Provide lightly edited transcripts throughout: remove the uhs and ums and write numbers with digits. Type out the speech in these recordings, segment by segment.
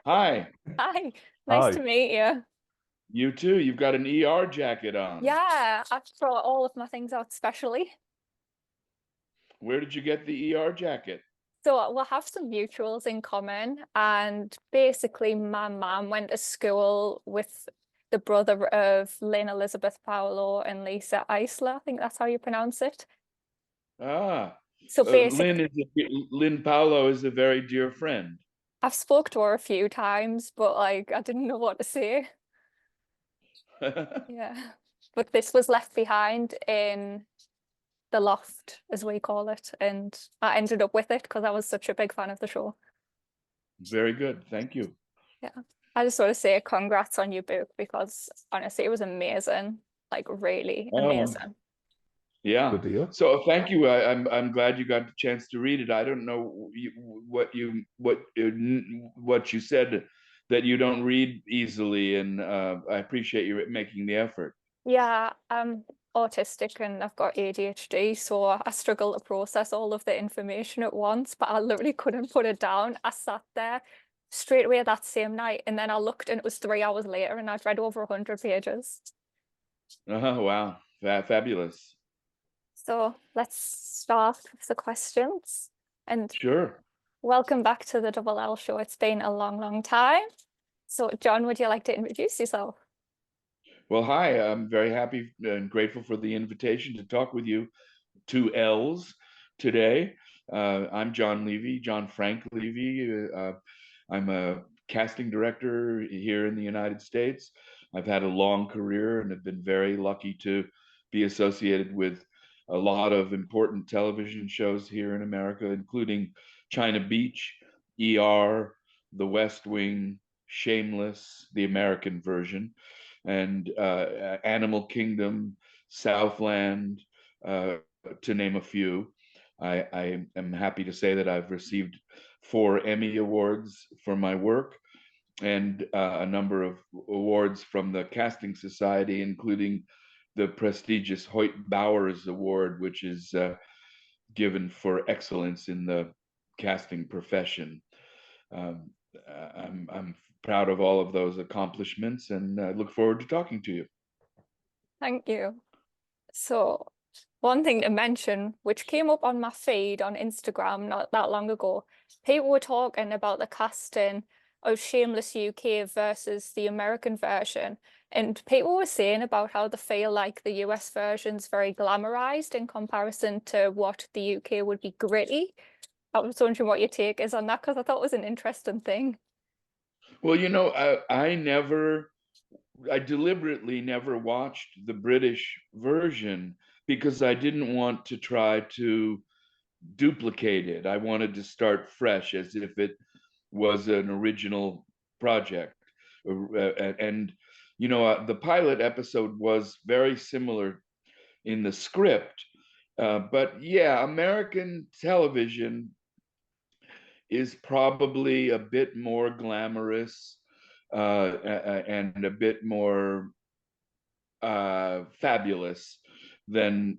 Hi, Hi, nice to Hi. meet you. you too. You've got an ER jacket on. Yeah, I brought all of my things out specially. Where did you get the ER jacket? So we'll have some mutuals in common. And basically, my mum went to school with the brother of Lynn Elizabeth Paolo and Lisa Eisler. I think that's how you pronounce it. Ah, So Lynn basically, Lynn Paolo is a very dear friend. I've spoke to her a few times, but like I didn't know what to say. Yeah. But this was left behind in the loft, as we call it, and I ended up with it because I was such a big fan of the show. Very good. Thank you. Yeah. I just want to say congrats on your book because honestly, it was amazing. Like really Um, amazing. yeah. Good to hear. So thank you. I'm glad you got the chance to read it. I don't know what you said that you don't read easily, and I appreciate you making the effort. Yeah, I'm autistic and I've got ADHD, so I struggle to process all of the information at once, but I literally couldn't put it down. I sat there straight away that same night, and then I looked and it was 3 hours later and I'd read over 100 pages. Wow, fabulous. So let's start with the questions. And Sure. welcome back to the Double L show. It's been a long, long time. So, John, would you like to introduce yourself? Well, hi. I'm very happy and grateful for the invitation to talk with you, two L's, today. I'm John Levey, John Frank Levey. I'm a casting director here in the United States. I've had a long career and have been very lucky to be associated with a lot of important television shows here in America, including China Beach, ER, The West Wing, Shameless, the American version, and Animal Kingdom, Southland, to name a few. I am happy to say that I've received 4 Emmy Awards for my work and a number of awards from the Casting Society, including the prestigious Hoyt Bowers Award, which is given for excellence in the casting profession. Um, I'm proud of all of those accomplishments and look forward to talking to you. Thank you. So, one thing to mention, which came up on my feed on Instagram not that long ago, people were talking about the casting of Shameless UK versus the American version. And people were saying about how they feel like the US version's very glamorized in comparison to what the UK would be gritty. I was wondering what your take is on that because I thought it was an interesting thing. Well, I deliberately never watched the British version because I didn't want to try to duplicate it. I wanted to start fresh as if it was an original project. And, the pilot episode was very similar in the script. But yeah, American television is probably a bit more glamorous and a bit more fabulous than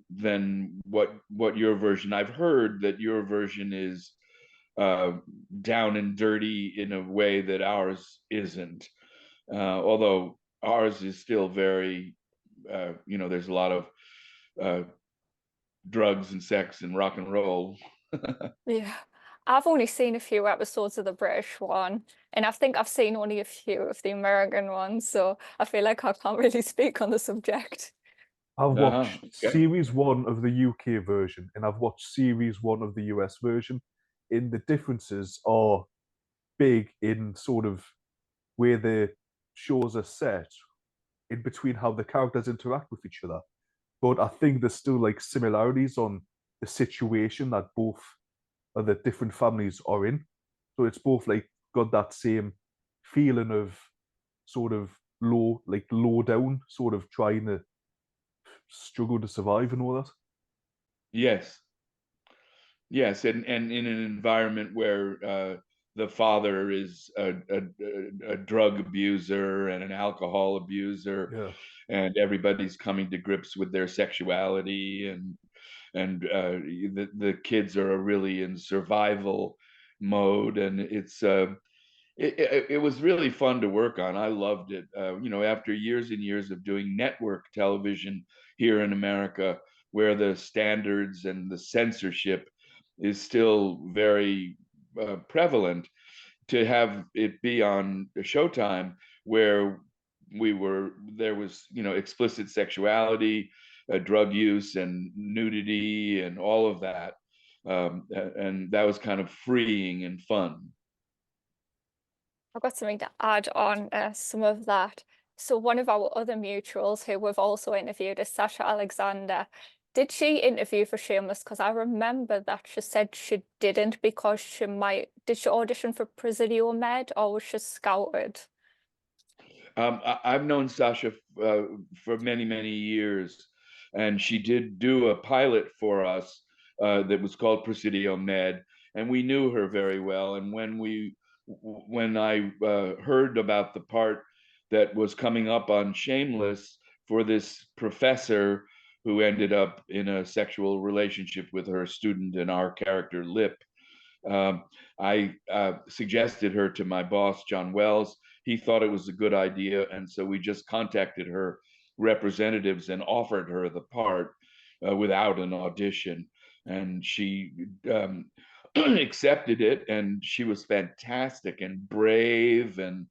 what your version. I've heard that your version is down and dirty in a way that ours isn't. Although ours is still very, there's a lot of uh, drugs and sex and rock and roll. Yeah. I've only seen a few episodes of the British one, and I think I've seen only a few of the American ones, so I feel like I can't really speak on the subject. I've watched Okay. series one of the UK version and I've watched series one of the US version. And the differences are big in sort of where the shows are set in between how the characters interact with each other. But I think there's still like similarities on the situation that both of the different families are in. So it's both like got that same feeling of sort of low down, sort of trying to struggle to survive and all that. Yes. Yes, and in an environment where the father is a drug abuser and an alcohol abuser, Yeah. and everybody's coming to grips with their sexuality, and the kids are really in survival mode, and It was really fun to work on. I loved it. After years and years of doing network television here in America, where the standards and the censorship is still very prevalent, to have it be on Showtime, where there was explicit sexuality, drug use, and nudity, and all of that, and that was kind of freeing and fun. I've got something to add on some of that. So one of our other mutuals who we've also interviewed is Sasha Alexander. Did she interview for Shameless? Because I remember that she said she didn't because did she audition for Presidio Med or was she scouted? I've known Sasha for many, many years, and she did do a pilot for us that was called Presidio Med, and we knew her very well. And when I heard about the part that was coming up on Shameless for this professor who ended up in a sexual relationship with her student and our character Lip, I suggested her to my boss, John Wells. He thought it was a good idea, and so we just contacted her representatives and offered her the part without an audition. And she accepted it, and she was fantastic and brave and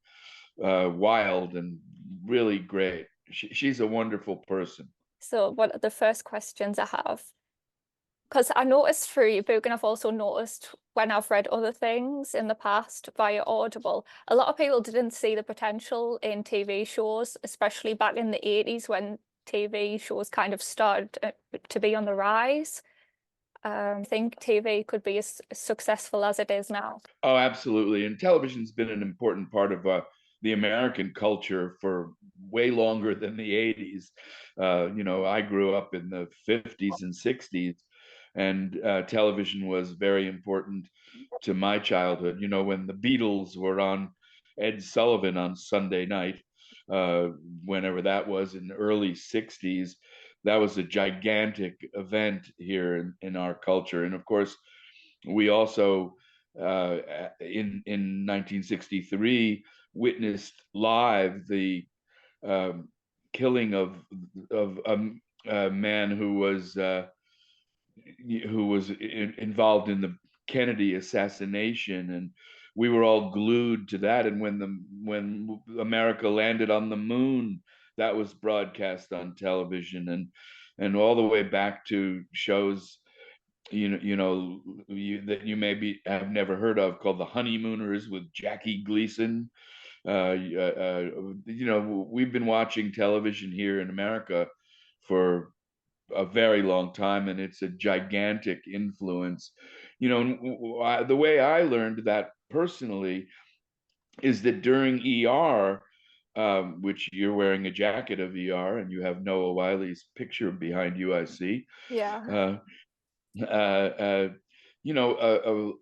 wild and really great. She's a wonderful person. So one of the first questions I have, because I noticed through your book, and I've also noticed when I've read other things in the past via Audible, a lot of people didn't see the potential in TV shows, especially back in the 80s when TV shows kind of started to be on the rise. I think TV could be as successful as it is now. Oh, absolutely. And television's been an important part of the American culture for way longer than the 80s. I grew up in the 50s and 60s, and television was very important to my childhood. When the Beatles were on Ed Sullivan on Sunday night, whenever that was in the early 60s, that was a gigantic event here in our culture. And of course, we also, in 1963, witnessed live the killing of a man who was involved in the Kennedy assassination, and we were all glued to that. And when America landed on the moon, that was broadcast on television, and all the way back to shows that you maybe have never heard of, called The Honeymooners with Jackie Gleason. We've been watching television here in America for a very long time, and it's a gigantic influence. The way I learned that personally is that during ER, which you're wearing a jacket of ER, and you have Noah Wiley's picture behind you, I see. Yeah. A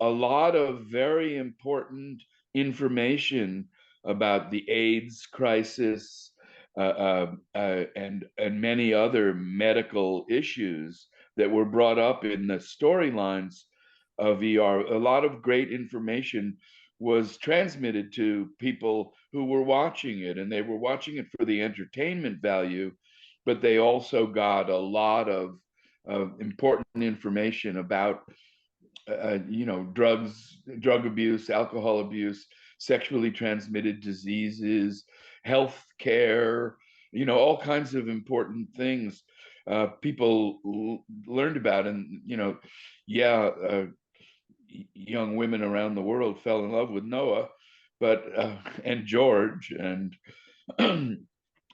lot of very important information about the AIDS crisis, and many other medical issues that were brought up in the storylines of ER. A lot of great information was transmitted to people who were watching it, and they were watching it for the entertainment value, but they also got a lot of important information about drug abuse, alcohol abuse, sexually transmitted diseases, health care, all kinds of important things people learned about. And young women around the world fell in love with Noah, and George, and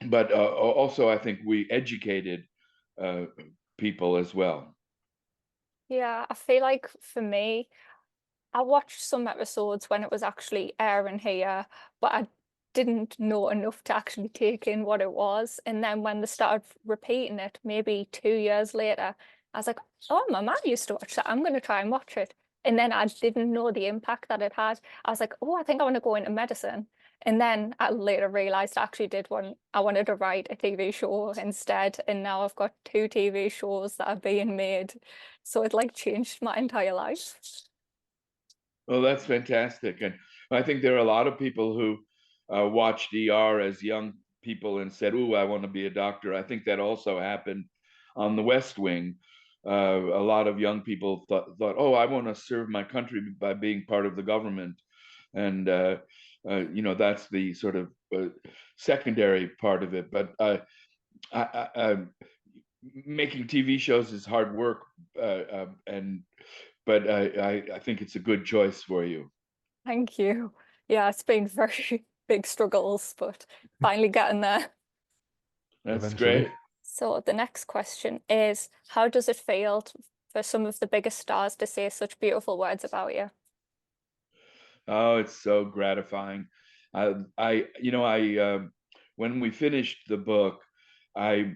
but also I think we educated people as well. Yeah, I feel like for me, I watched some episodes when it was actually airing here, but I didn't know enough to actually take in what it was. And then when they started repeating it, maybe 2 years later, I was like, oh, my mum used to watch that. I'm going to try and watch it. And then I didn't know the impact that it had. I was like, oh, I think I want to go into medicine. And then I later realized I actually I wanted to write a TV show instead. And now I've got 2 TV shows that are being made. So it like changed my entire life. Well, that's fantastic. And I think there are a lot of people who watched ER as young people and said, "Ooh, I want to be a doctor." I think that also happened on the West Wing. A lot of young people thought, "Oh, I want to serve my country by being part of the government," and that's the sort of secondary part of it. But making TV shows is hard work, but I think it's a good choice for you. Thank you. Yeah, it's been very big struggles, but finally getting there. That's Eventually. great. So the next question is, how does it feel for some of the biggest stars to say such beautiful words about you? Oh, it's so gratifying. I when we finished the book, I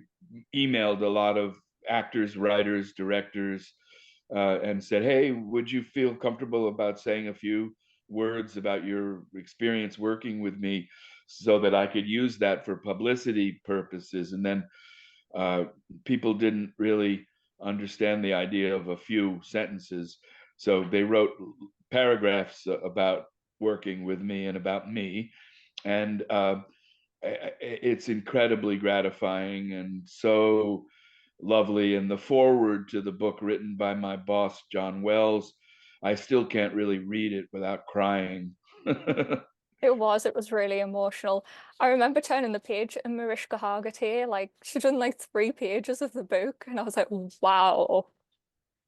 emailed a lot of actors, writers, directors, and said, "Hey, would you feel comfortable about saying a few words about your experience working with me, so that I could use that for publicity purposes?" And then uh, people didn't really understand the idea of a few sentences, so they wrote paragraphs about working with me and about me, and it's incredibly gratifying and so lovely. And the foreword to the book, written by my boss, John Wells, I still can't really read it without crying. It was really emotional. I remember turning the page and Mariska Hargitay, like she'd done like 3 pages of the book, and I was like, wow,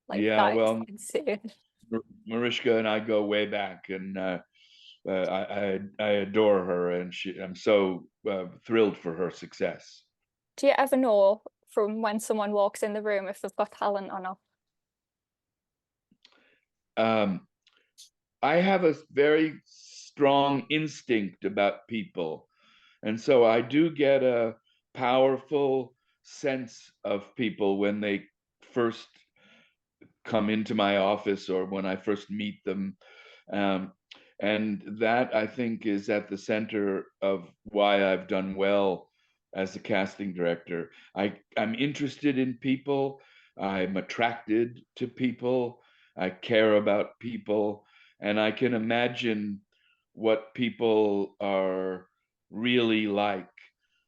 like Yeah, that is well, insane. Mariska and I go way back, and I adore her, and I'm so thrilled for her success. Do you ever know from when someone walks in the room if they've got talent or not? Um, I have a very strong instinct about people, and so I do get a powerful sense of people when they first come into my office or when I first meet them. Um, and that, I think, is at the center of why I've done well as a casting director. I'm interested in people, I'm attracted to people, I care about people, and I can imagine what people are really like,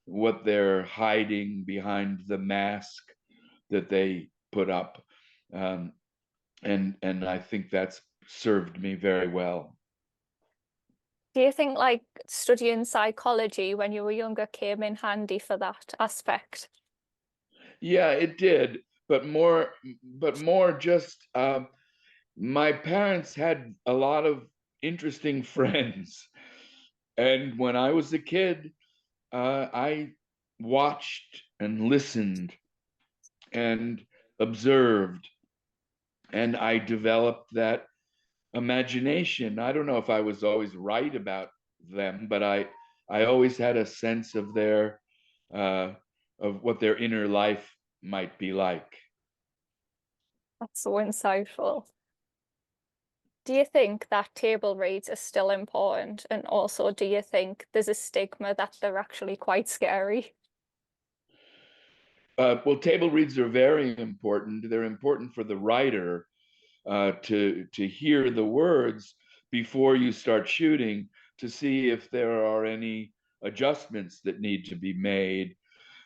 what they're hiding behind the mask that they put up. Um, and I think that's served me very well. Do you think like studying psychology when you were younger came in handy for that aspect? Yeah, it did, but more just my parents had a lot of interesting friends, and when I was a kid, I watched and listened and observed, and I developed that imagination. I don't know if I was always right about them, but I always had a sense of their uh, of what their inner life might be like. That's so insightful. Do you think that table reads are still important? And also, do you think there's a stigma that they're actually quite scary? Well, table reads are very important. They're important for the writer to hear the words before you start shooting, to see if there are any adjustments that need to be made.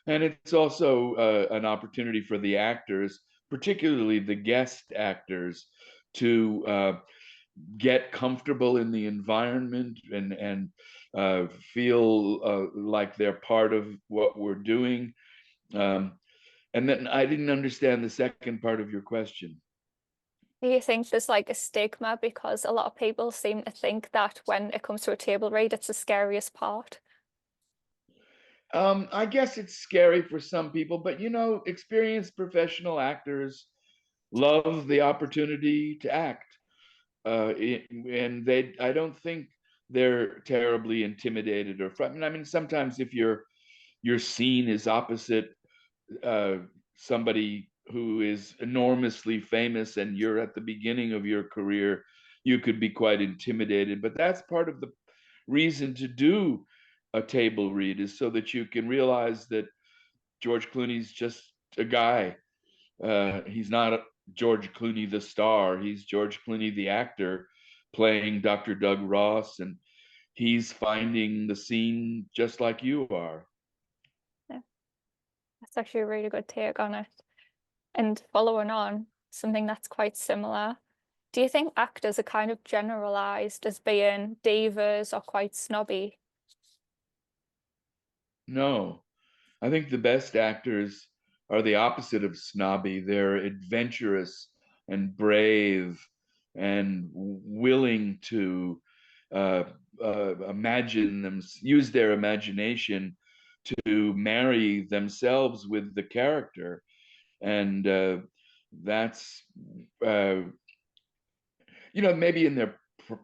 And it's also an opportunity for the actors, particularly the guest actors, to get comfortable in the environment and feel like they're part of what we're doing. Um, and then I didn't understand the second part of your question. Do you think there's like a stigma because a lot of people seem to think that when it comes to a table read, it's the scariest part? I guess it's scary for some people, but experienced professional actors love the opportunity to act. And I don't think they're terribly intimidated or frightened. I mean, sometimes if your scene is opposite uh, somebody who is enormously famous and you're at the beginning of your career, you could be quite intimidated. But that's part of the reason to do a table read, is so that you can realize that George Clooney's just a guy. He's not George Clooney the star. He's George Clooney the actor, playing Dr. Doug Ross, and he's finding the scene just like you are. Yeah, that's actually a really good take on it. And following on, something that's quite similar. Do you think actors are kind of generalized as being divas or quite snobby? No, I think the best actors are the opposite of snobby. They're adventurous and brave and willing to uh, imagine them, use their imagination to marry themselves with the character. And that's, uh, maybe in their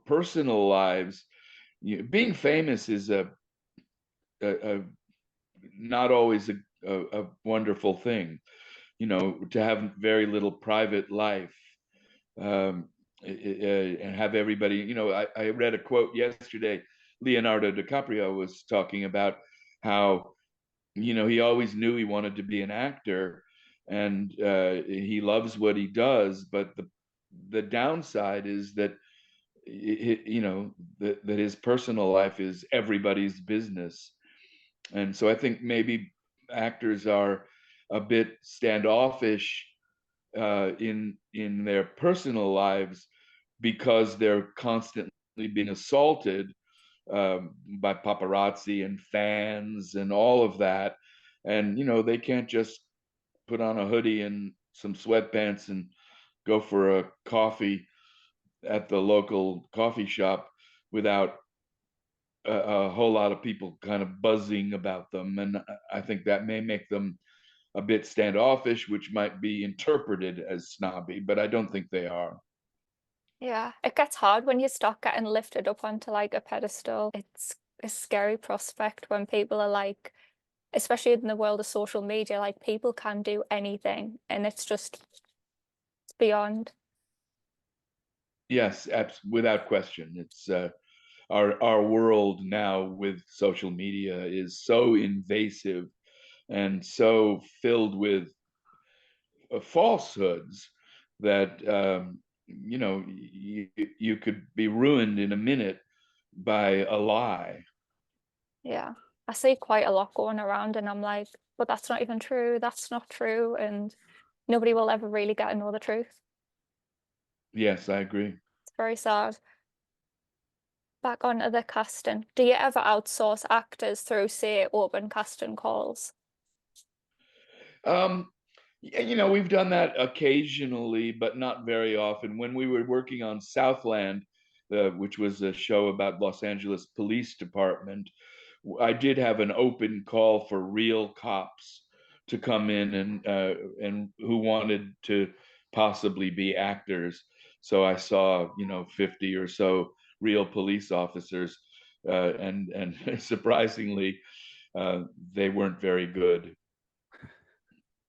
personal lives, being famous is a not always a wonderful thing, to have very little private life, and have everybody, I read a quote yesterday. Leonardo DiCaprio was talking about how, he always knew he wanted to be an actor, and he loves what he does, but the downside is that, that his personal life is everybody's business. And so I think maybe actors are a bit standoffish in their personal lives because they're constantly being assaulted by paparazzi and fans and all of that. And they can't just put on a hoodie and some sweatpants and go for a coffee at the local coffee shop without a whole lot of people kind of buzzing about them. And I think that may make them a bit standoffish, which might be interpreted as snobby, but I don't think they are. Yeah, it gets hard when you start getting lifted up onto like a pedestal. It's a scary prospect when people are like, especially in the world of social media, like people can do anything and it's beyond. Yes, without question. It's our world now with social media is so invasive and so filled with falsehoods that you could be ruined in a minute by a lie. Yeah. I see quite a lot going around and I'm like, but that's not even true. That's not true. And nobody will ever really get to know the truth. Yes, I agree. It's very sad. Back onto the casting. Do you ever outsource actors through, say, open casting calls? Um, we've done that occasionally, but not very often. When we were working on Southland, which was a show about Los Angeles Police Department, I did have an open call for real cops to come in and who wanted to possibly be actors. So I saw, 50 or so real police officers, and surprisingly, they weren't very good.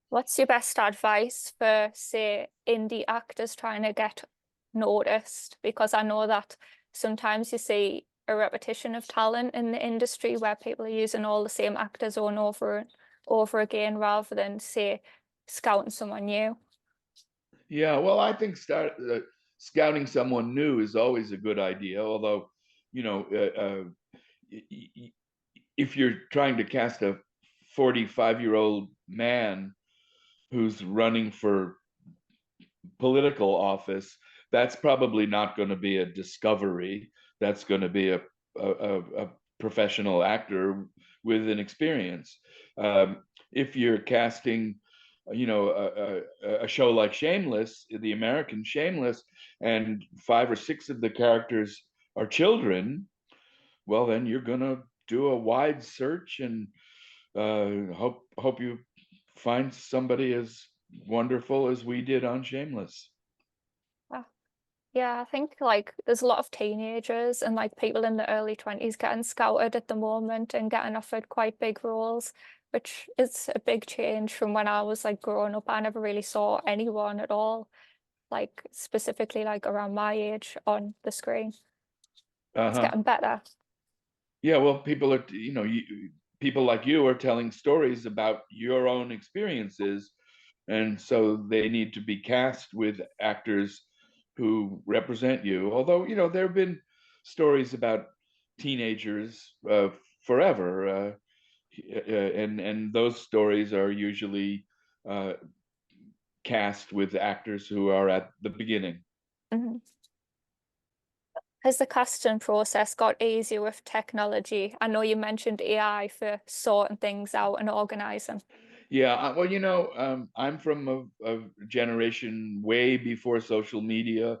What's your best advice for, say, indie actors trying to get noticed? Because I know that sometimes you see a repetition of talent in the industry where people are using all the same actors over and over again rather than, say, scouting someone new. Yeah, well, I think scouting someone new is always a good idea. Although, you know, if you're trying to cast a 45-year-old man who's running for political office, that's probably not going to be a discovery. That's going to be a professional actor with an experience. If you're casting, a show like Shameless, the American Shameless, and 5 or 6 of the characters are children, well, then you're going to do a wide search and hope you find somebody as wonderful as we did on Shameless. Ah, yeah, I think like there's a lot of teenagers and like people in the early 20s getting scouted at the moment and getting offered quite big roles, which is a big change from when I was like growing up. I never really saw anyone at all, like specifically like around my age on the screen. It's Uh-huh. getting better. Yeah, well, people are, people like you are telling stories about your own experiences, and so they need to be cast with actors who represent you. Although, there have been stories about teenagers forever, and those stories are usually uh, cast with actors who are at the beginning. Mhm. Has the casting process got easier with technology? I know you mentioned AI for sorting things out and organizing. Yeah, well, I'm from a generation way before social media,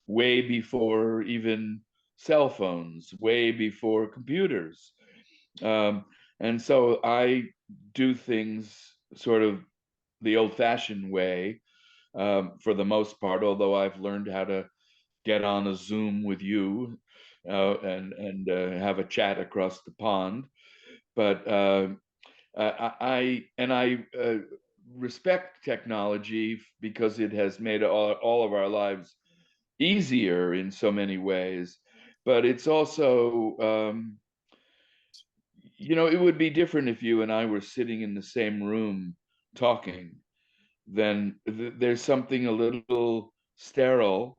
way before even cell phones, way before computers. Um, and so I do things sort of the old-fashioned way, for the most part, although I've learned how to get on a Zoom with you and have a chat across the pond. But I respect technology because it has made all of our lives easier in so many ways. But it's also, it would be different if you and I were sitting in the same room talking. Then there's something a little sterile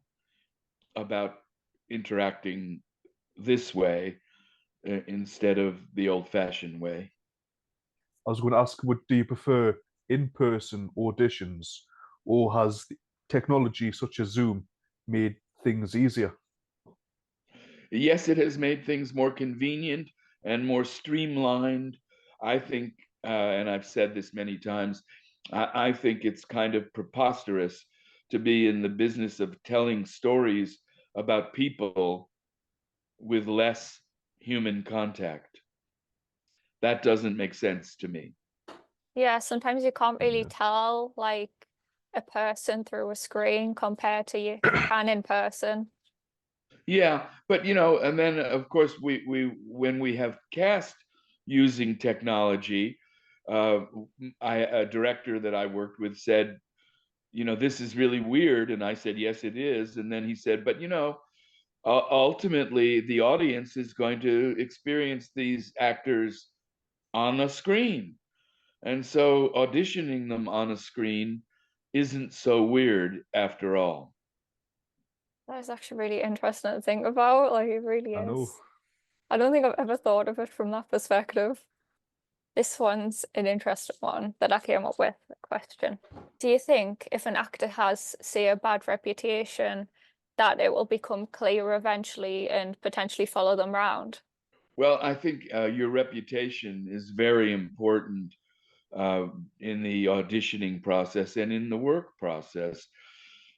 about interacting this way instead of the old-fashioned way. I was going to ask, do you prefer in-person auditions, or has technology such as Zoom made things easier? Yes, it has made things more convenient and more streamlined. I think, and I've said this many times, I think it's kind of preposterous to be in the business of telling stories about people with less human contact. That doesn't make sense to me. Yeah, sometimes you can't really Yeah. tell like a person through a screen compared to you can in person. Yeah, but and then of course we when we have cast using technology, uh, a director that I worked with said, this is really weird, and I said, yes, it is, and then he said, but ultimately the audience is going to experience these actors on a screen, and so auditioning them on a screen isn't so weird after all. That's actually really interesting to think about. Like it really I know. is. I don't think I've ever thought of it from that perspective. This one's an interesting one that I came up with a question. Do you think if an actor has, say, a bad reputation, that it will become clear eventually and potentially follow them around? Well, I think your reputation is very important uh, in the auditioning process and in the work process.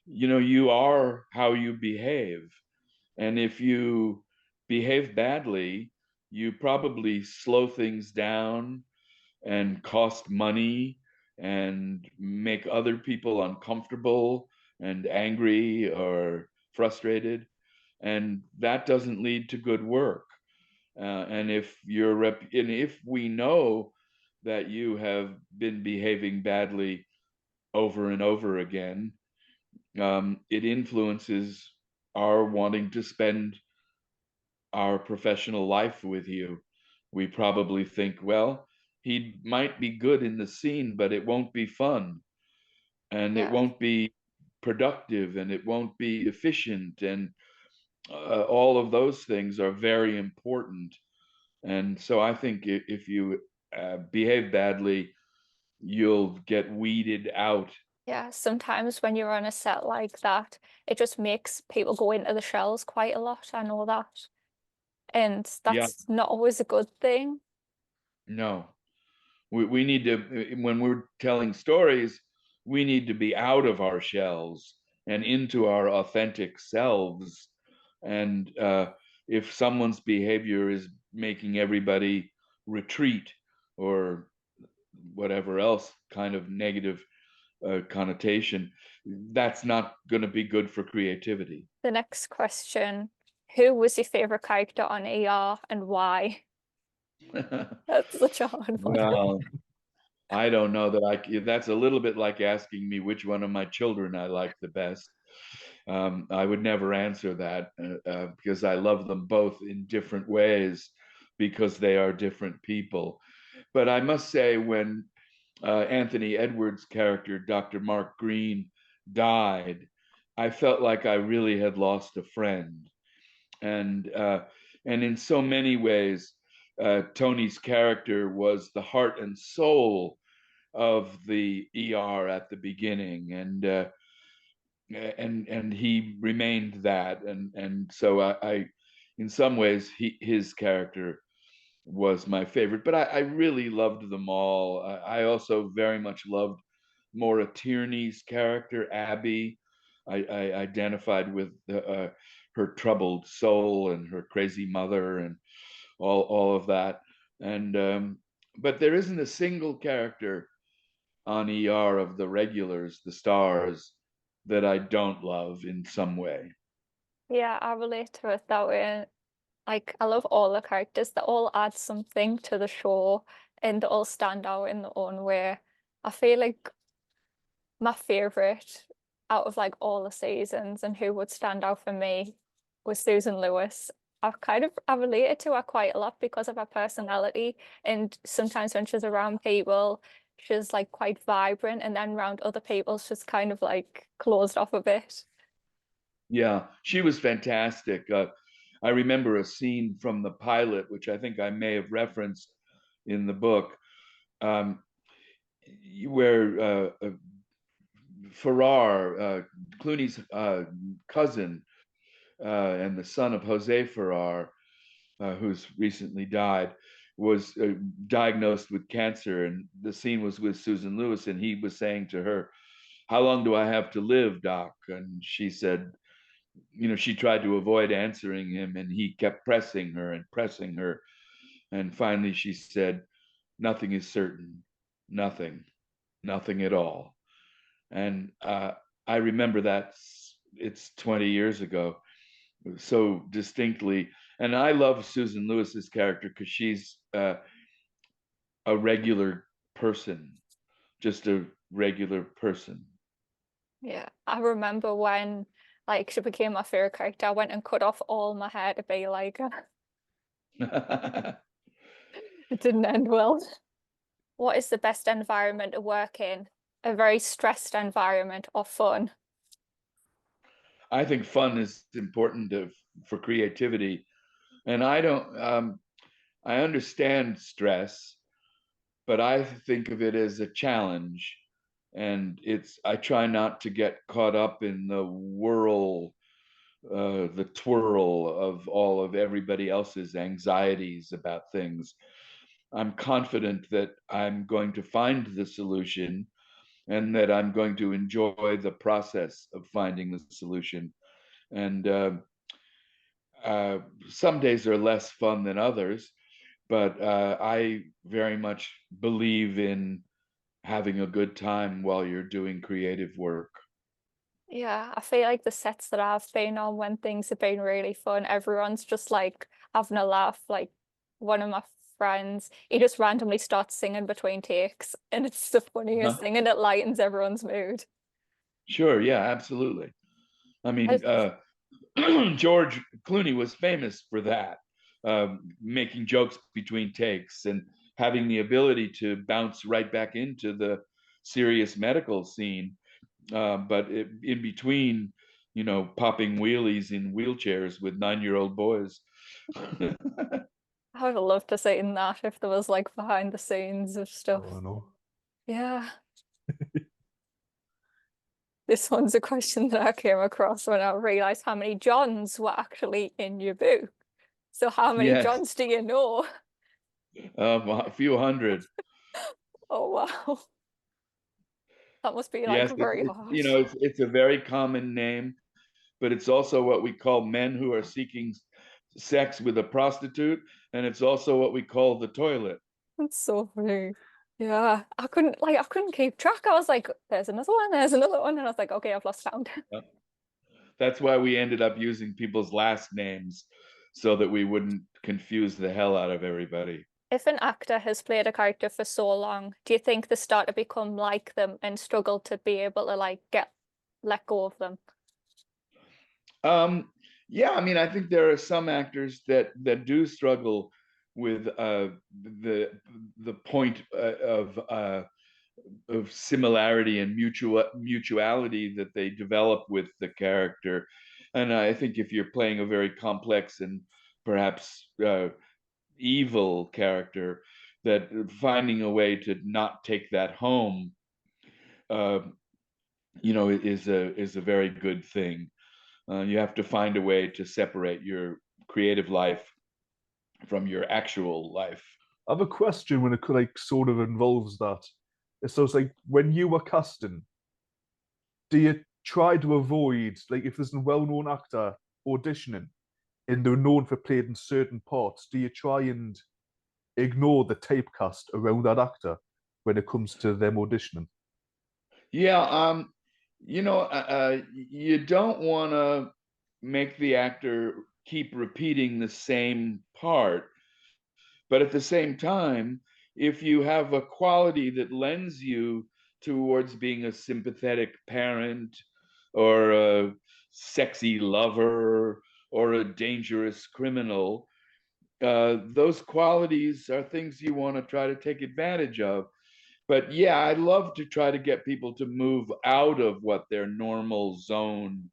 You are how you behave. And if you behave badly, you probably slow things down and cost money and make other people uncomfortable and angry or frustrated. And that doesn't lead to good work. And if we know that you have been behaving badly over and over again, it influences our wanting to spend our professional life with you. We probably think, well, he might be good in the scene, but it won't be fun, and it Yeah. won't be productive, and it won't be efficient, and all of those things are very important. And so I think if you behave badly, you'll get weeded out. Yeah, sometimes when you're on a set like that, it just makes people go into the shells quite a lot. I know that. And Yeah, that's not always a good thing. no. We need to, when we're telling stories, we need to be out of our shells and into our authentic selves. And if someone's behavior is making everybody retreat or whatever else kind of negative connotation, that's not going to be good for creativity. The next question, who was your favorite character on ER and why? That's such a hard one. Well, I don't know that that's a little bit like asking me which one of my children I like the best. I would never answer that because I love them both in different ways because they are different people. But I must say, when Anthony Edwards' character, Dr. Mark Green, died, I felt like I really had lost a friend. And in so many ways, Tony's character was the heart and soul of the ER at the beginning, and he remained that, and so I in some ways, his character was my favorite, but I really loved them all. I also very much loved Maura Tierney's character, Abby. I identified with her troubled soul and her crazy mother and all of that. And but there isn't a single character on ER of the regulars, the stars, that I don't love in some way. Yeah, I relate to it that way. Like, I love all the characters. They all add something to the show and they all stand out in their own way. I feel like my favorite out of like all the seasons and who would stand out for me was Susan Lewis. I related to her quite a lot because of her personality. And sometimes when she's around people, she's like quite vibrant, and then around other people, she's kind of like closed off a bit. Yeah, she was fantastic. I remember a scene from the pilot, which I think I may have referenced in the book, um, where Farrar, Clooney's cousin, and the son of Jose Farrar, who's recently died, was diagnosed with cancer. And the scene was with Susan Lewis, and he was saying to her, "How long do I have to live, Doc?" And she said, she tried to avoid answering him, and he kept pressing her and pressing her. And finally she said, "Nothing is certain, nothing, nothing at all." And I remember that. It's 20 years ago, so distinctly. And I love Susan Lewis's character because she's a regular person, just a regular person. Yeah, I remember when like she became my favorite character, I went and cut off all my hair to be like her. It didn't end well. What is the best environment to work in? A very stressed environment or fun? I think fun is important for creativity, and I don't. I understand stress, but I think of it as a challenge, and I try not to get caught up in the whirl, the twirl of all of everybody else's anxieties about things. I'm confident that I'm going to find the solution and that I'm going to enjoy the process of finding the solution. And uh, some days are less fun than others, but I very much believe in having a good time while you're doing creative work. Yeah, I feel like the sets that I've been on when things have been really fun, everyone's just like having a laugh. Like one of my friends, he just randomly starts singing between takes, and it's the funniest Huh? thing, and it lightens everyone's mood. Sure, yeah, absolutely. I mean, I- George Clooney was famous for that, making jokes between takes and having the ability to bounce right back into the serious medical scene. But in between, popping wheelies in wheelchairs with 9-year-old boys. I would love to see in that if there was like behind the scenes of Oh stuff. no. Yeah. This one's a question that I came across when I realized how many Johns were actually in your book. So how many Yes, Johns do you know? a few hundred. Oh wow. That must be like Yes, very hard. it's a very common name, but it's also what we call men who are seeking sex with a prostitute, and it's also what we call the toilet. That's so funny. Yeah. I couldn't keep track. I was like, there's another one. And I was like, okay, I've lost count. Uh, That's why we ended up using people's last names so that we wouldn't confuse the hell out of everybody. If an actor has played a character for so long, do you think they start to become like them and struggle to be able to like get let go of them? Um, yeah, I mean, I think there are some actors that do struggle with the point of of similarity and mutuality that they develop with the character. And I think if you're playing a very complex and perhaps evil character, that finding a way to not take that home, uh, is a very good thing. You have to find a way to separate your creative life from your actual life. I have a question when it like sort of involves that. So it's like when you were casting, do you try to avoid like if there's a well-known actor auditioning and they're known for playing certain parts, do you try and ignore the typecast around that actor when it comes to them auditioning? Yeah, you don't want to make the actor keep repeating the same part, but at the same time, if you have a quality that lends you towards being a sympathetic parent or a sexy lover or a dangerous criminal, those qualities are things you want to try to take advantage of. But yeah, I love to try to get people to move out of what their normal zone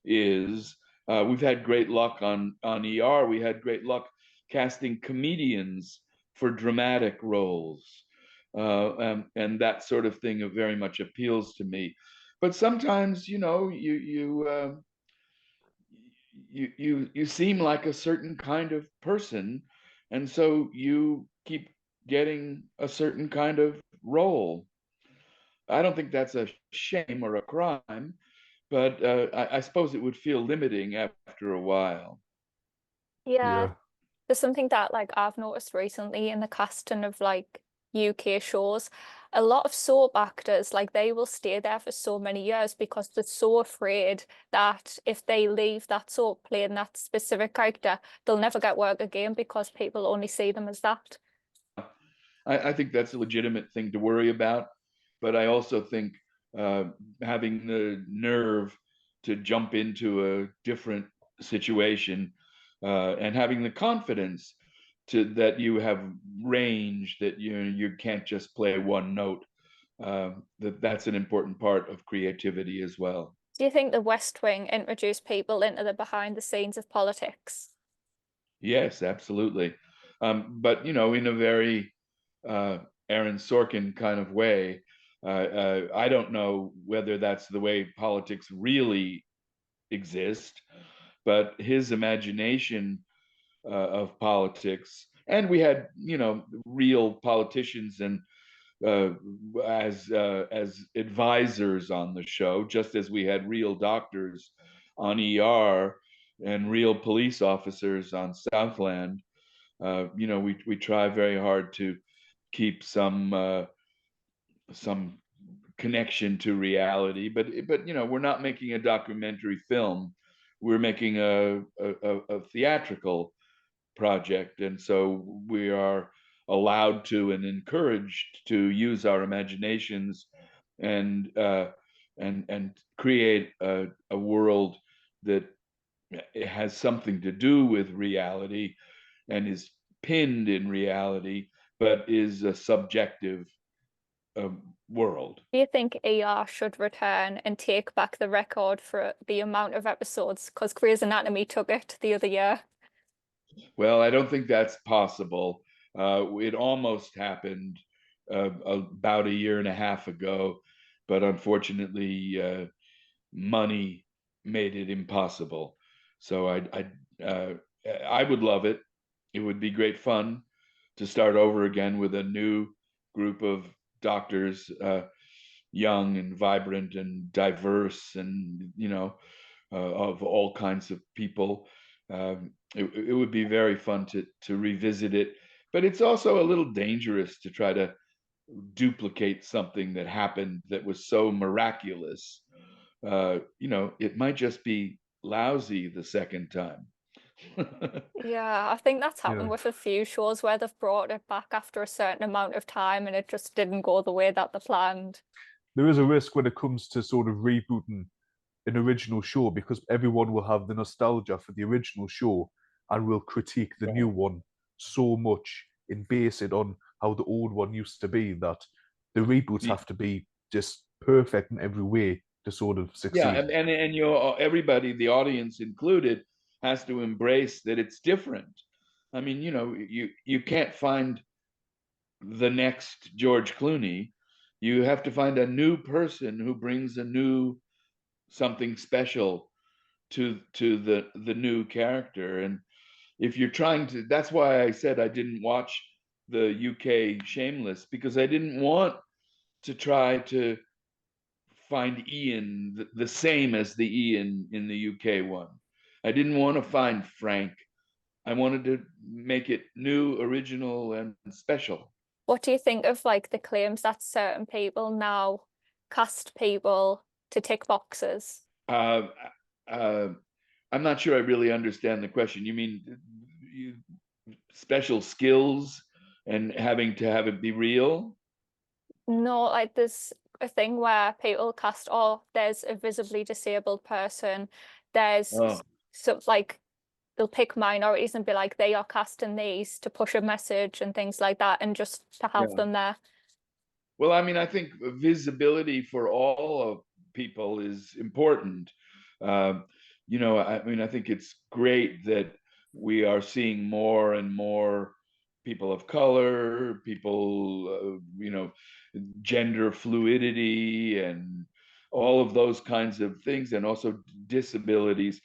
is. We've had great luck on ER. We had great luck casting comedians for dramatic roles, and that sort of thing very much appeals to me. But sometimes, you seem like a certain kind of person, and so you keep getting a certain kind of role. I don't think that's a shame or a crime, but I suppose it would feel limiting after a while. Yeah, Yeah. there's something that like I've noticed recently in the casting of like UK shows. A lot of soap actors, like they will stay there for so many years because they're so afraid that if they leave that soap playing that specific character, they'll never get work again because people only see them as that. I think that's a legitimate thing to worry about, but I also think uh, having the nerve to jump into a different situation and having the confidence to that you have range, that you can't just play one note. That's an important part of creativity as well. Do you think the West Wing introduced people into the behind the scenes of politics? Yes, absolutely. But in a very uh, Aaron Sorkin kind of way. I don't know whether that's the way politics really exist, but his imagination of politics, and we had real politicians and uh, as advisors on the show, just as we had real doctors on ER and real police officers on Southland. We try very hard to keep some connection to reality, but we're not making a documentary film. We're making a theatrical project, and so we are allowed to and encouraged to use our imaginations and and create a world that has something to do with reality and is pinned in reality, but is a subjective world. Do you think ER should return and take back the record for the amount of episodes? Because Grey's Anatomy took it the other year. Well, I don't think that's possible. It almost happened about a year and a half ago, but unfortunately, money made it impossible. So I would love it. It would be great fun to start over again with a new group of doctors, young and vibrant and diverse, and of all kinds of people. It would be very fun to revisit it, but it's also a little dangerous to try to duplicate something that happened that was so miraculous. It might just be lousy the second time. Yeah, I think that's happened Yeah. with a few shows where they've brought it back after a certain amount of time and it just didn't go the way that they planned. There is a risk when it comes to sort of rebooting an original show because everyone will have the nostalgia for the original show and will critique the new Right. one so much and base it on how the old one used to be that the reboots have to be just perfect in every way to sort of Yeah, succeed. and everybody, the audience included, has to embrace that it's different. I mean, you can't find the next George Clooney. You have to find a new person who brings a new something special to the new character. And if you're trying to, that's why I said I didn't watch the UK Shameless, because I didn't want to try to find Ian the same as the Ian in the UK one. I didn't want to find Frank. I wanted to make it new, original, and special. What do you think of like the claims that certain people now cast people to tick boxes? Uh, uh, I'm not sure I really understand the question. You mean special skills and having to have it be real? No, like there's a thing where people cast, oh, there's a visibly disabled person. There's Oh, so like they'll pick minorities and be like, they are casting these to push a message and things like that, and just to have yeah. them there. Well, I mean, I think visibility for all of people is important. Uh, I mean, I think it's great that we are seeing more and more people of color, people, gender fluidity, and all of those kinds of things, and also disabilities.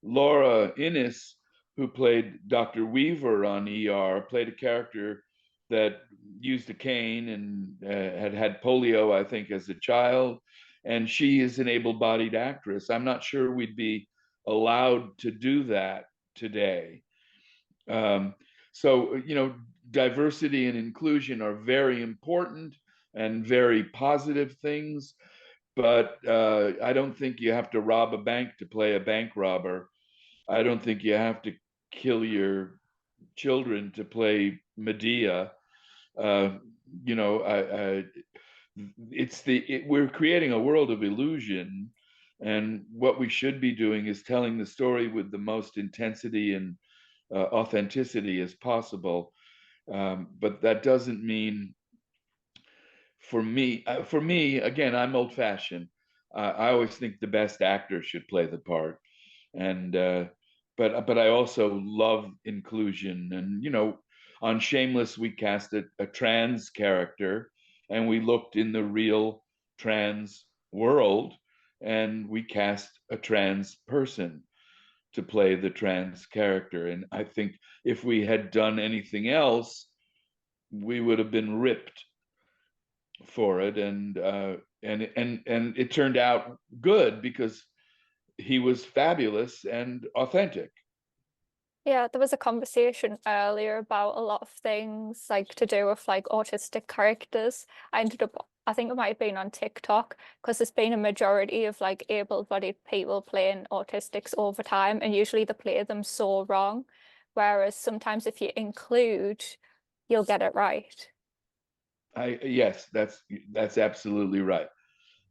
Laura Innes, who played Dr. Weaver on ER, played a character that used a cane and had had polio, I think, as a child. And she is an able-bodied actress. I'm not sure we'd be allowed to do that today. Um, so, diversity and inclusion are very important and very positive things, but I don't think you have to rob a bank to play a bank robber. I don't think you have to kill your children to play Medea. Uh, we're creating a world of illusion, and what we should be doing is telling the story with the most intensity and authenticity as possible. But that doesn't mean, for me, again, I'm old fashioned. I always think the best actor should play the part. And but I also love inclusion. And on Shameless, we cast a trans character, and we looked in the real trans world, and we cast a trans person to play the trans character. And I think if we had done anything else, we would have been ripped for it. And it turned out good because he was fabulous and authentic. Yeah, there was a conversation earlier about a lot of things like to do with like autistic characters. I think it might have been on TikTok, because there's been a majority of like able-bodied people playing autistics over time, and usually they play them so wrong. Whereas sometimes if you include, you'll get it right. Yes, that's absolutely right.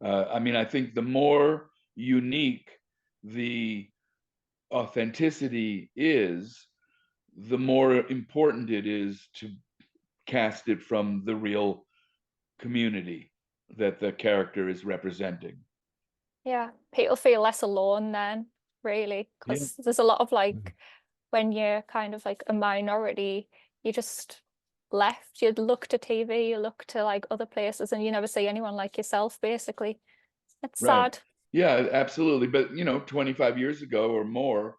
I mean, I think the more unique the authenticity is, the more important it is to cast it from the real community that the character is representing. Yeah, people feel less alone then, really, Yeah, because there's a lot of Mhm. like when you're kind of like a minority, you just left. You look to TV, you look to like other places, and you never see anyone like yourself, basically. It's right. sad. Yeah, absolutely. But 25 years ago or more,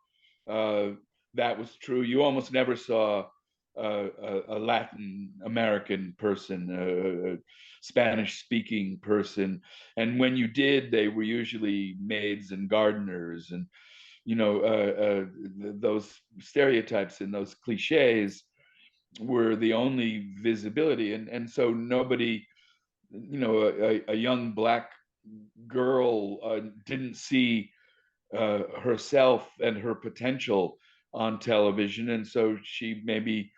uh, that was true. You almost never saw a Latin American person, a Spanish speaking person. And when you did, they were usually maids and gardeners. And, those stereotypes and those cliches were the only visibility. And so nobody, a young Black girl didn't see herself and her potential on television. And so she maybe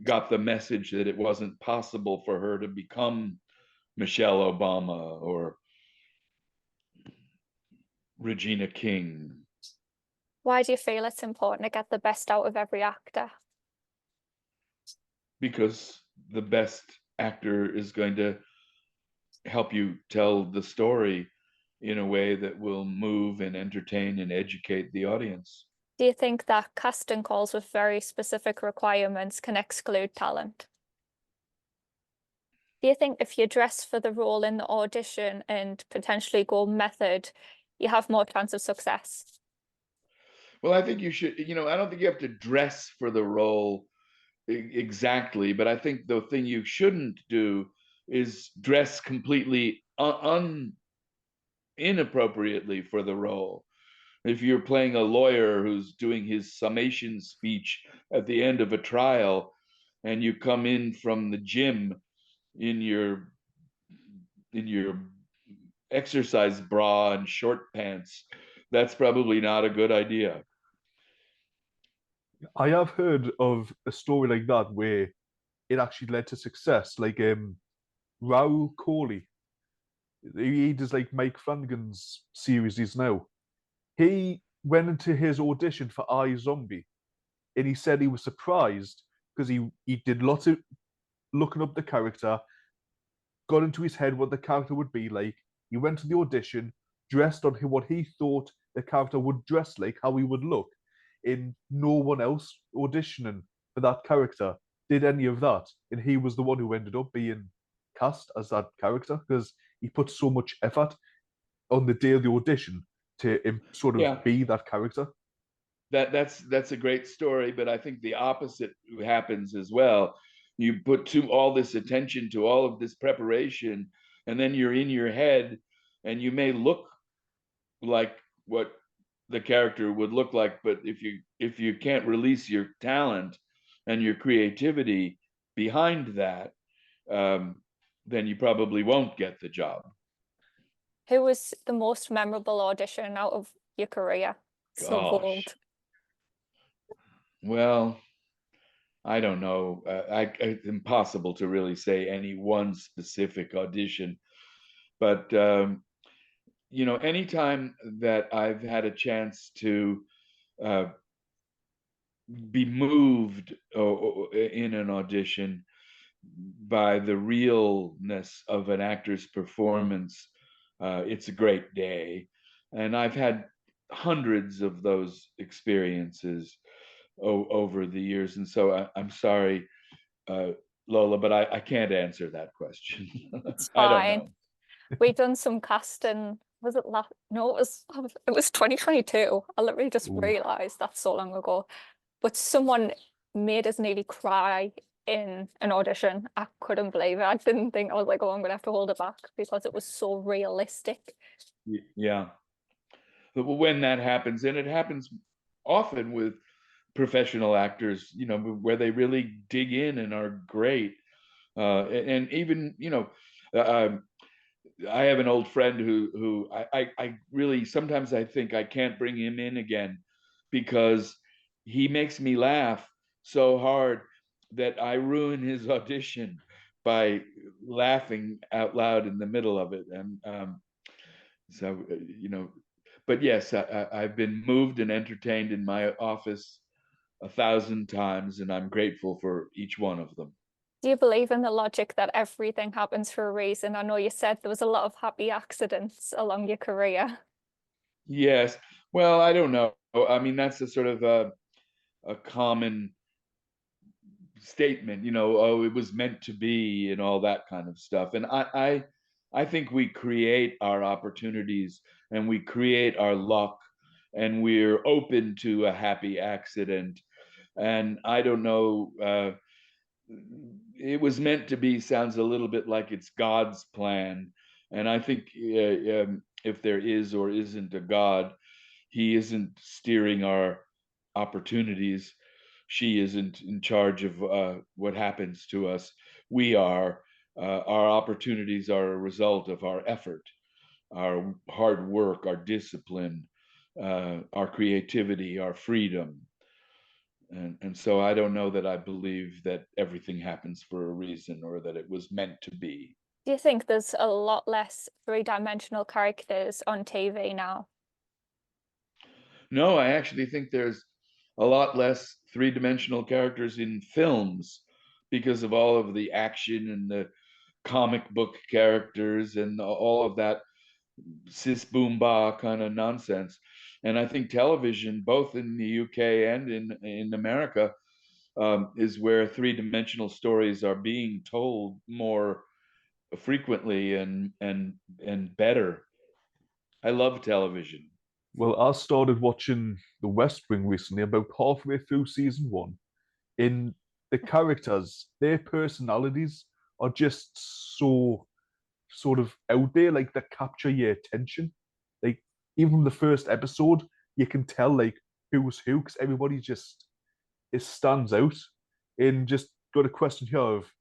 got the message that it wasn't possible for her to become Michelle Obama or Regina King, Why do you feel it's important to get the best out of every actor? because the best actor is going to help you tell the story in a way that will move and entertain and educate the audience. Do you think that casting calls with very specific requirements can exclude talent? Do you think if you dress for the role in the audition and potentially go method, you have more chance of success? Well, I think you should, I don't think you have to dress for the role exactly, but I think the thing you shouldn't do is dress completely inappropriately for the role. If you're playing a lawyer who's doing his summation speech at the end of a trial, and you come in from the gym in your exercise bra and short pants, that's probably not a good idea. I have heard of a story like that where it actually led to success. Like Raoul Coley, he does like Mike Flanagan's series now. He went into his audition for iZombie, and he said he was surprised because he did lots of looking up the character, got into his head what the character would be like. He went to the audition, dressed on what he thought the character would dress like, how he would look. And no one else auditioning for that character did any of that. And he was the one who ended up being cast as that character because he put so much effort on the day of the audition to sort of Yeah, be that character. that's a great story, but I think the opposite happens as well. You put all this attention to all of this preparation, and then you're in your head, and you may look like what the character would look like, but if you can't release your talent and your creativity behind that, um, then you probably won't get the job. Who was the most memorable audition out of your career? So Gosh, bold. well, I don't know. It's impossible to really say any one specific audition, but anytime that I've had a chance to uh, be moved in an audition by the realness of an actor's performance, it's a great day. And I've had hundreds of those experiences over the years. And so I'm sorry, uh, Lola, but I can't answer that question. It's I don't fine. know. We done some casting. Was it last? No, it was 2022. I literally just Ooh. realized that's so long ago. But someone made us nearly cry in an audition. I couldn't believe it. I didn't think I was like, oh, I'm gonna have to hold it back because it was so realistic. Yeah. But when that happens, and it happens often with professional actors, where they really dig in and are great. And even, uh, I have an old friend who I really sometimes I think I can't bring him in again because he makes me laugh so hard that I ruin his audition by laughing out loud in the middle of it. And so, but yes, I've been moved and entertained in my office 1,000 times, and I'm grateful for each one of them. Do you believe in the logic that everything happens for a reason? I know you said there was a lot of happy accidents along your career. Yes. Well, I don't know. I mean, that's a sort of a common statement, oh, it was meant to be and all that kind of stuff. And I think we create our opportunities and we create our luck and we're open to a happy accident. And I don't know, it was meant to be sounds a little bit like it's God's plan. And I think if there is or isn't a God, he isn't steering our opportunities. She isn't in charge of what happens to us. We are. Our opportunities are a result of our effort, our hard work, our discipline, our creativity, our freedom. And so I don't know that I believe that everything happens for a reason or that it was meant to be. Do you think there's a lot less three-dimensional characters on TV now? No, I actually think there's a lot less three-dimensional characters in films because of all of the action and the comic book characters and all of that sis boom ba kind of nonsense. And I think television, both in the UK and in America, is where three-dimensional stories are being told more frequently and better. I love television. Well, I started watching The West Wing recently, about halfway through season one. In the characters, their personalities are just so sort of out there, like they capture your attention. Like even from the first episode, you can tell like who's who because everybody just it stands out. And just got a question here of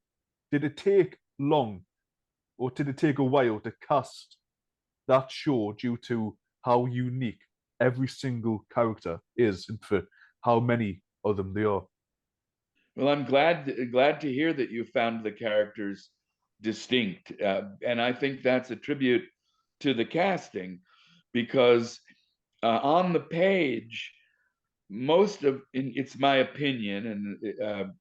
did it take long or did it take a while to cast that show due to how unique every single character is and for how many of them there are? Well, I'm glad to hear that you found the characters distinct, and I think that's a tribute to the casting, because on the page, most of it's my opinion, and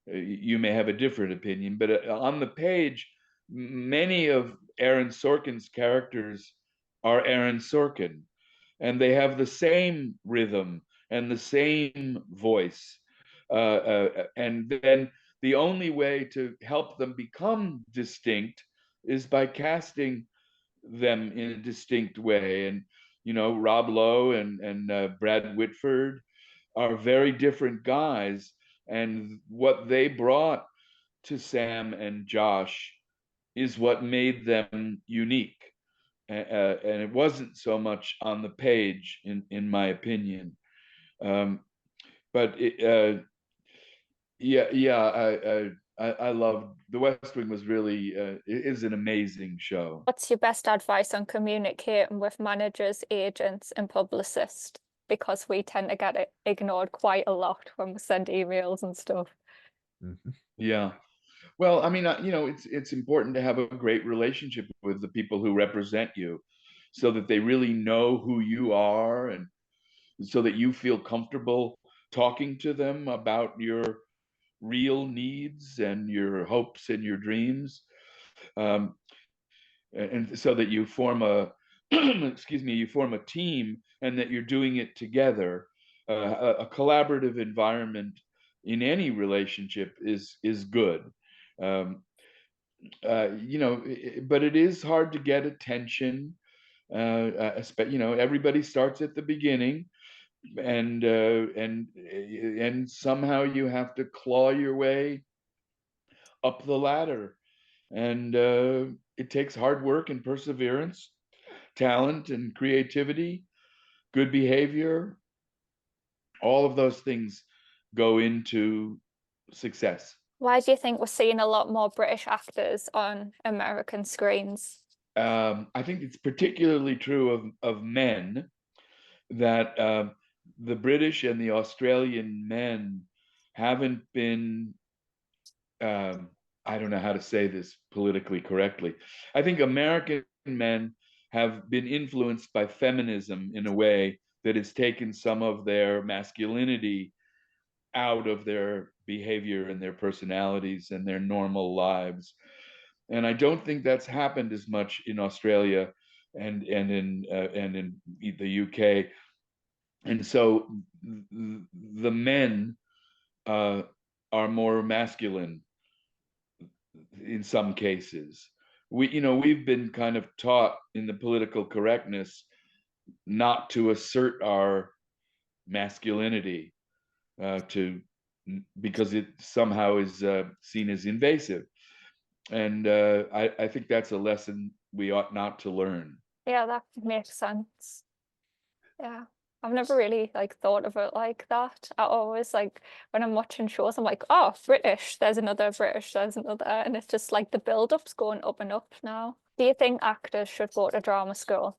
you may have a different opinion, but on the page, many of Aaron Sorkin's characters are Aaron Sorkin, and they have the same rhythm and the same voice. And then the only way to help them become distinct is by casting them in a distinct way. And Rob Lowe and Brad Whitford are very different guys, and what they brought to Sam and Josh is what made them unique. And it wasn't so much on the page, in my opinion. Um, but yeah, I love The West Wing. Was really it is an amazing show. What's your best advice on communicating with managers, agents, and publicists? Because we tend to get it ignored quite a lot when we send emails and stuff. Mhm. Yeah. Well, I mean, it's important to have a great relationship with the people who represent you, so that they really know who you are, and so that you feel comfortable talking to them about your real needs and your hopes and your dreams, um, and so that you form a excuse me, you form a team, and that you're doing it together. A collaborative environment in any relationship is good. Um, but it is hard to get attention. Everybody starts at the beginning, and somehow you have to claw your way up the ladder, and it takes hard work and perseverance, talent and creativity, good behavior. All of those things go into success. Why do you think we're seeing a lot more British actors on American screens? I think it's particularly true of men, that the British and the Australian men haven't been, um, I don't know how to say this politically correctly. I think American men have been influenced by feminism in a way that has taken some of their masculinity out of their behavior and their personalities and their normal lives. And I don't think that's happened as much in Australia and in the UK. And so the men uh, are more masculine in some cases. We've been kind of taught in the political correctness not to assert our masculinity, to because it somehow is seen as invasive. And I think that's a lesson we ought not to learn. Yeah, that makes sense. Yeah. I've never really thought of it like that. I always when I'm watching shows, I'm like, oh, British, there's another, and it's just like the build-up's going up and up now. Do you think actors should go to drama school?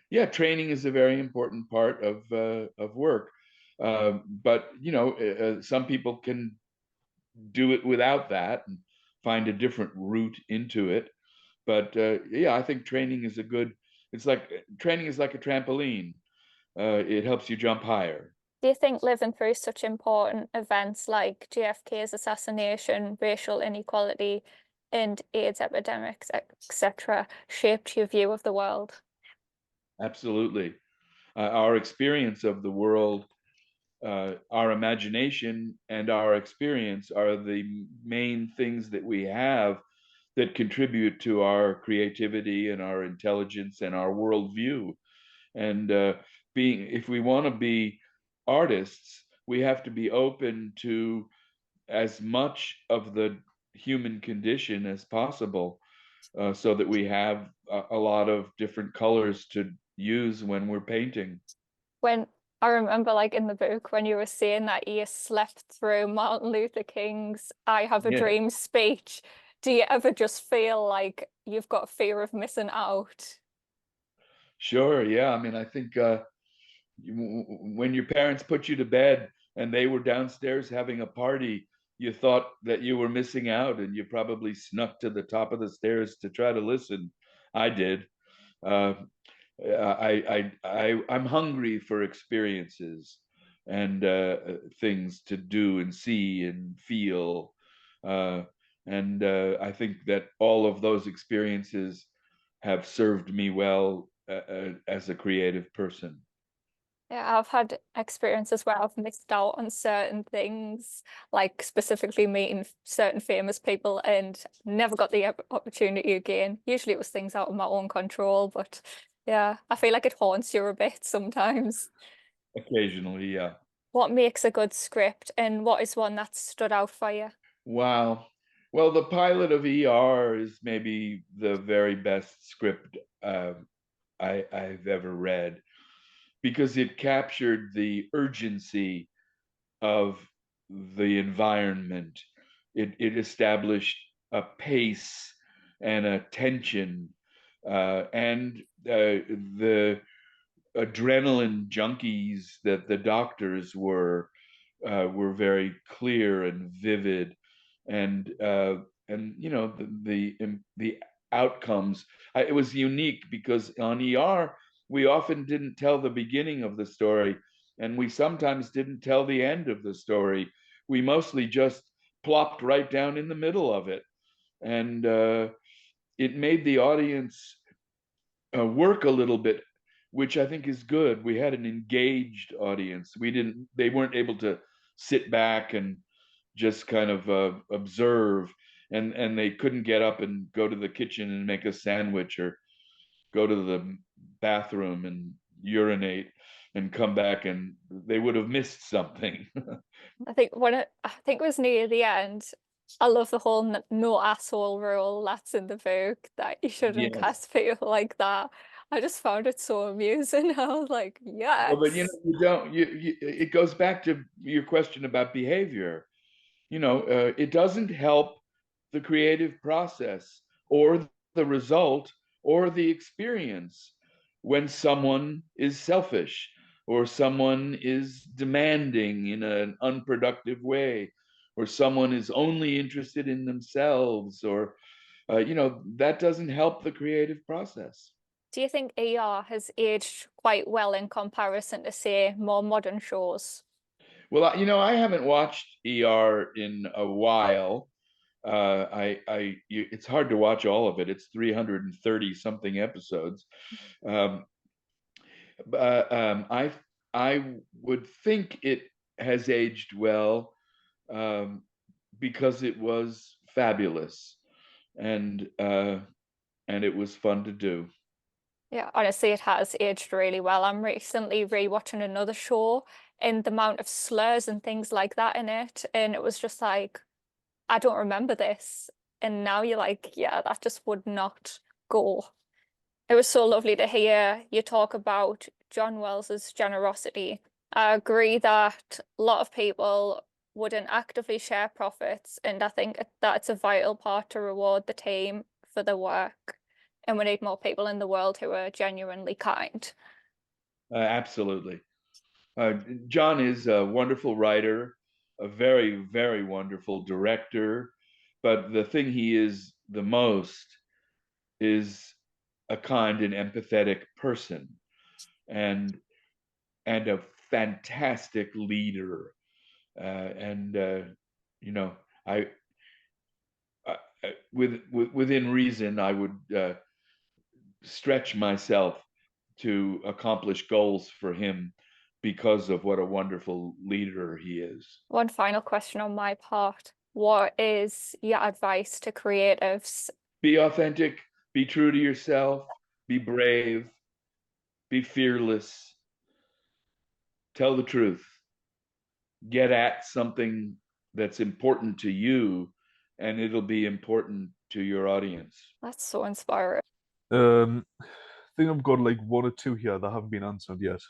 Yeah, training is a very important part of work. But some people can do it without that and find a different route into it. But yeah, I think training is a good. It's like training is like a trampoline. It helps you jump higher. Do you think living through such important events like JFK's assassination, racial inequality, and AIDS epidemics, etc., shaped your view of the world? Absolutely. Our experience of the world, our imagination and our experience are the main things that we have that contribute to our creativity and our intelligence and our worldview. And if we want to be artists, we have to be open to as much of the human condition as possible, so that we have a lot of different colors to use when we're painting. When I remember, like in the book, when you were saying that you slept through Martin Luther King's I Have a Yeah, Dream speech, do you ever just feel like you've got fear of missing out? sure. Yeah. I mean, I think when your parents put you to bed and they were downstairs having a party, you thought that you were missing out and you probably snuck to the top of the stairs to try to listen. I did. Uh, I'm hungry for experiences and things to do and see and feel. Uh, and I think that all of those experiences have served me well as a creative person. Yeah, I've had experiences where I've missed out on certain things, like specifically meeting certain famous people and never got the opportunity again. Usually it was things out of my own control, but yeah, I feel like it haunts you a bit sometimes. Occasionally, yeah. What makes a good script and what is one that stood out for you? Wow. Well, the pilot of ER is maybe the very best script I've ever read, because it captured the urgency of the environment. It established a pace and a tension, and the adrenaline junkies that the doctors were very clear and vivid, and you know the outcomes. It was unique because on ER we often didn't tell the beginning of the story, and we sometimes didn't tell the end of the story. We mostly just plopped right down in the middle of it, and it made the audience work a little bit, which I think is good. We had an engaged audience. They weren't able to sit back and just kind of observe, and they couldn't get up and go to the kitchen and make a sandwich or go to the bathroom and urinate and come back, and they would have missed something. I think it was near the end. I love the whole no asshole rule that's in the book that you shouldn't Yes. cast people like that. I just found it so amusing. I was like, Well, but you know, yes. you don't. It goes back to your question about behavior. It doesn't help the creative process or the result or the experience when someone is selfish or someone is demanding in an unproductive way or someone is only interested in themselves, or that doesn't help the creative process. Do you think ER has aged quite well in comparison to, say, more modern shows? Well, I haven't watched ER in a while. It's hard to watch all of it. It's 330 something episodes. Um, I would think it has aged well, um, because it was fabulous, and and it was fun to do. Yeah, honestly, it has aged really well. I'm recently rewatching another show and the amount of slurs and things like that in it. And it was just like, I don't remember this. And now you're like, yeah, that just would not go. It was so lovely to hear you talk about John Wells's generosity. I agree that a lot of people wouldn't actively share profits, and I think that it's a vital part to reward the team for the work. And we need more people in the world who are genuinely kind. Absolutely. Uh, John is a wonderful writer, a very, very wonderful director, but the thing he is the most is a kind and empathetic person, and and a fantastic leader. And you know, within reason, I would stretch myself to accomplish goals for him because of what a wonderful leader he is. One final question on my part. What is your advice to creatives? Be authentic, be true to yourself, be brave, be fearless, tell the truth, get at something that's important to you, and it'll be important to your audience. That's so inspiring. I think I've got like one or two here that haven't been answered yet.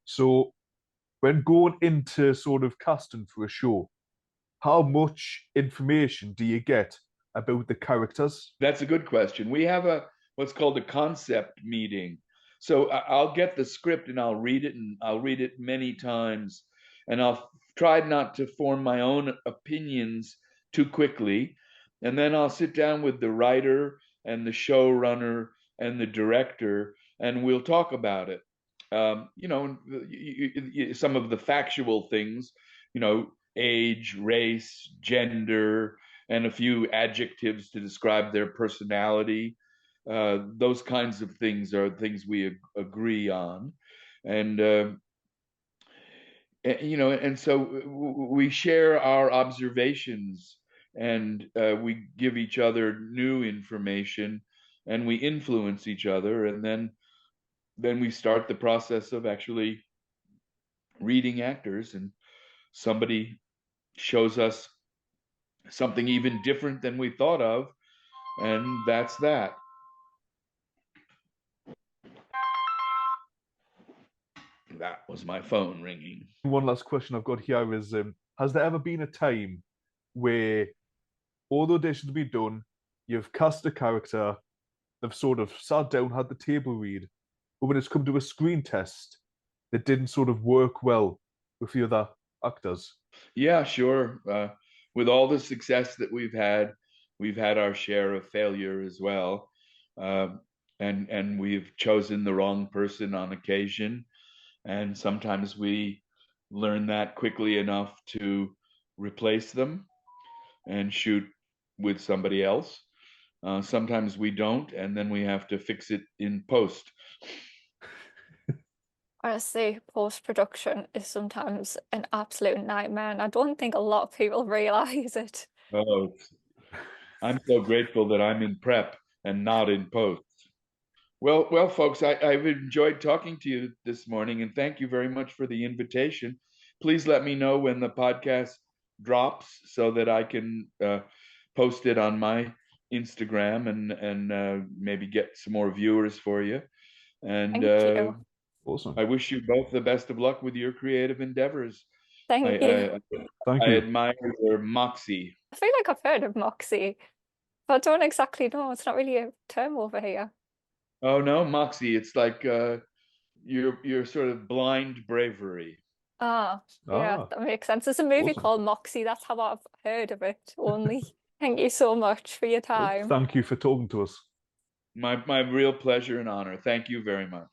So, when going into sort of casting for a show, how much information do you get about the characters? That's a good question. We have what's called a concept meeting. So I'll get the script and I'll read it, and I'll read it many times, and I'll try not to form my own opinions too quickly. And then I'll sit down with the writer and the showrunner and the director, and we'll talk about it. You know, some of the factual things, you know, age, race, gender, and a few adjectives to describe their personality. Those kinds of things are things we agree on. And, you know, and so we share our observations, and we give each other new information, and we influence each other. And then we start the process of actually reading actors, and somebody shows us something even different than we thought of, and that's that. That was my phone ringing. One last question I've got here is, has there ever been a time where all the auditions have been done, you've cast a character, they've sort of sat down, had the table read, but when it's come to a screen test, it didn't sort of work well with the other actors? Yeah, sure. With all the success that we've had our share of failure as well. And we've chosen the wrong person on occasion. And sometimes we learn that quickly enough to replace them and shoot with somebody else. Sometimes we don't, and then we have to fix it in post. Honestly, post-production is sometimes an absolute nightmare, and I don't think a lot of people realize it. Oh, I'm so grateful that I'm in prep and not in post. Well, folks, I've enjoyed talking to you this morning, and thank you very much for the invitation. Please let me know when the podcast drops so that I can post it on my Instagram and maybe get some more viewers for you. And Thank you. Awesome. I wish you both the best of luck with your creative endeavors. Thank you. Thank I you. admire your moxie. I feel like I've heard of Moxie, but I don't exactly know. It's not really a term over here. Oh no, moxie. It's like your sort of blind bravery. Yeah, that makes sense. There's a movie Awesome. called Moxie. That's how I've heard of it only. Thank you so much for your time. Thank you for talking to us. My real pleasure and honor. Thank you very much.